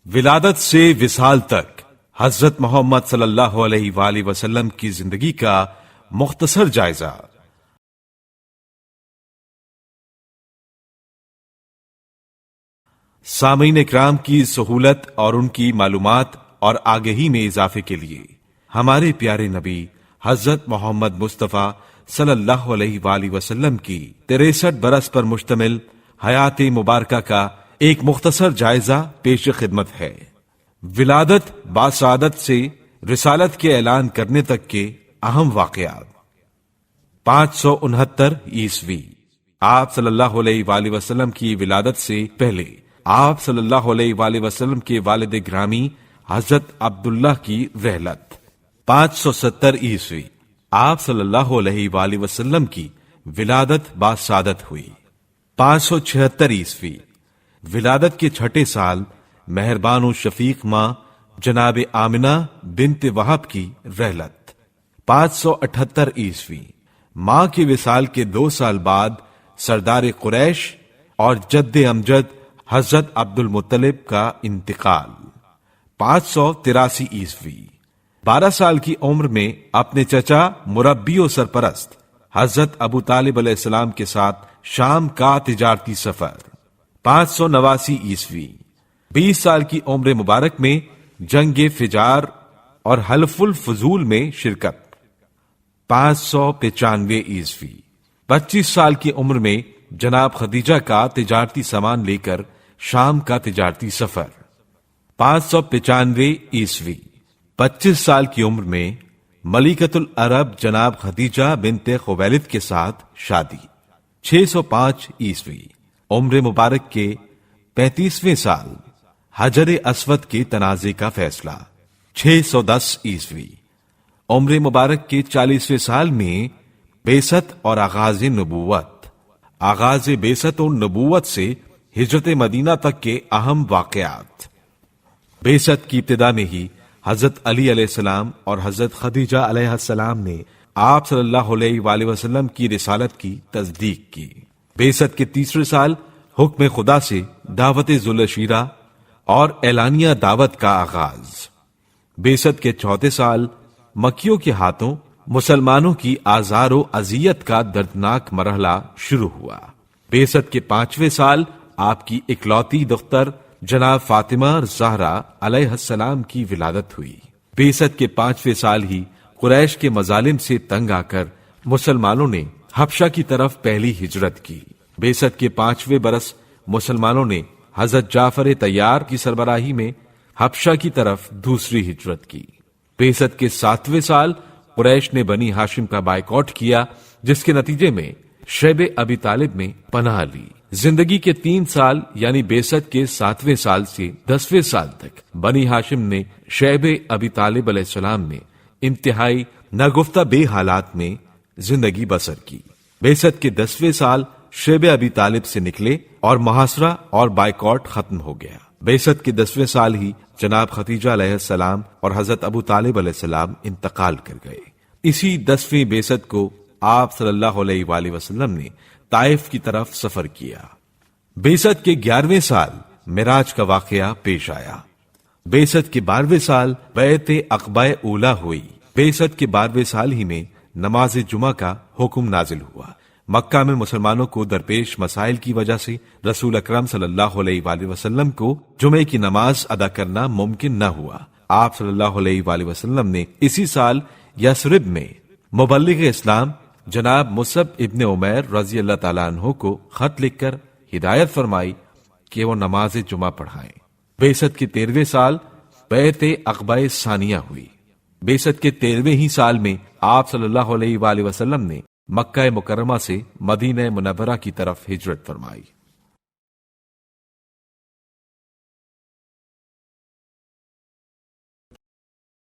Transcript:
ولادت سے وصال تک حضرت محمد صلی اللہ علیہ وآلہ وسلم کی زندگی کا مختصر جائزہ۔ سامعین اکرام کی سہولت اور ان کی معلومات اور آگہی میں اضافے کے لیے ہمارے پیارے نبی حضرت محمد مصطفیٰ صلی اللہ علیہ وآلہ وسلم کی 63 برس پر مشتمل حیات مبارکہ کا ایک مختصر جائزہ پیش خدمت ہے۔ ولادت باسعادت سے رسالت کے اعلان کرنے تک کے اہم واقعات۔ 569 عیسوی، آپ صلی اللہ علیہ وآلہ وسلم کی ولادت سے پہلے آپ صلی اللہ علیہ وآلہ وسلم کے والد گرامی حضرت عبداللہ کی رحلت۔ 570 عیسوی، آپ صلی اللہ علیہ وآلہ وسلم کی ولادت باسعادت ہوئی۔ 576 عیسوی، ولادت کے چھٹے سال مہربان و شفیق ماں جناب آمنہ بنت وہب کی رحلت۔ 578 عیسوی، ماں کے وصال کے 2 سال بعد سردار قریش اور جد امجد حضرت عبد المطلب کا انتقال۔ 583 عیسوی، 12 سال کی عمر میں اپنے چچا مربی و سرپرست حضرت ابو طالب علیہ السلام کے ساتھ شام کا تجارتی سفر۔ 589 عیسوی، 20 سال کی عمر مبارک میں جنگ فجار اور حلف الفضول میں شرکت۔ 595 عیسوی، 25 سال کی عمر میں جناب خدیجہ کا تجارتی سامان لے کر شام کا تجارتی سفر۔ 595 عیسوی، 25 سال کی عمر میں ملکۃ العرب جناب خدیجہ بنت خویلد کے ساتھ شادی۔ 605 عیسوی، عمر مبارک کے 35ویں سال حجر اسود کے تنازع کا فیصلہ۔ 610 عیسوی، عمر مبارک کے 40ویں سال میں بعثت اور آغاز نبوت۔ آغاز بعثت و نبوت سے ہجرت مدینہ تک کے اہم واقعات۔ بعثت کی ابتدا میں ہی حضرت علی علیہ السلام اور حضرت خدیجہ علیہ السلام نے آپ صلی اللہ علیہ وآلہ وسلم کی رسالت کی تصدیق کی۔ بعثت کے 3 سال حکم خدا سے دعوت ذوالعشیرہ اور اعلانیہ دعوت کا آغاز۔ بعثت کے 4 سال مکیوں کے ہاتھوں مسلمانوں کی آزار و اذیت کا دردناک مرحلہ شروع ہوا۔ بعثت کے 5ویں سال آپ کی اکلوتی دختر جناب فاطمہ زہرا علیہ السلام کی ولادت ہوئی۔ بعثت کے 5ویں سال ہی قریش کے مظالم سے تنگ آ کر مسلمانوں نے حبشہ کی طرف پہلی ہجرت کی۔ بعثت کے 5ویں برس مسلمانوں نے حضرت جعفر طیار کی سربراہی میں حبشہ کی طرف دوسری ہجرت کی۔ بعثت کے 7ویں سال قریش نے بنی ہاشم کا بائیکاٹ کیا، جس کے نتیجے میں شیب ابی طالب میں پناہ لی۔ زندگی کے 3 سال یعنی بعثت کے 7ویں سال سے 10ویں سال تک بنی ہاشم نے شیب ابی طالب علیہ السلام میں انتہائی ناگفتہ بے حالات میں زندگی بسر کی۔ بعثت کے 10ویں سال شیب ابی طالب سے نکلے اور محاصرہ اور بائیکاٹ ختم ہو گیا۔ بعثت کے 10ویں سال ہی جناب خدیجہ علیہ السلام اور حضرت ابو طالب علیہ السلام انتقال کر گئے۔ اسی 10ویں بعثت کو آپ صلی اللہ علیہ وآلہ وسلم نے طائف کی طرف سفر کیا۔ بعثت کے 11ویں سال معراج کا واقعہ پیش آیا۔ بعثت کے 12ویں سال بیعت عقبہ اولی ہوئی۔ بعثت کے 12ویں سال ہی میں نماز جمعہ کا حکم نازل ہوا۔ مکہ میں مسلمانوں کو درپیش مسائل کی وجہ سے رسول اکرم صلی اللہ علیہ وآلہ وسلم کو جمعے کی نماز ادا کرنا ممکن نہ ہوا۔ آپ صلی اللہ علیہ وآلہ وسلم نے اسی سال یثرب میں مبلغ اسلام جناب مصعب ابن عمیر رضی اللہ تعالیٰ عنہ کو خط لکھ کر ہدایت فرمائی کہ وہ نماز جمعہ پڑھائیں۔ بعثت کے 13ویں سال بیعت عقبہ ثانیہ ہوئی۔ بعثت کے 13ویں ہی سال میں آپ صلی اللہ علیہ وآلہ وسلم نے مکہ مکرمہ سے مدینہ منورہ کی طرف ہجرت فرمائی۔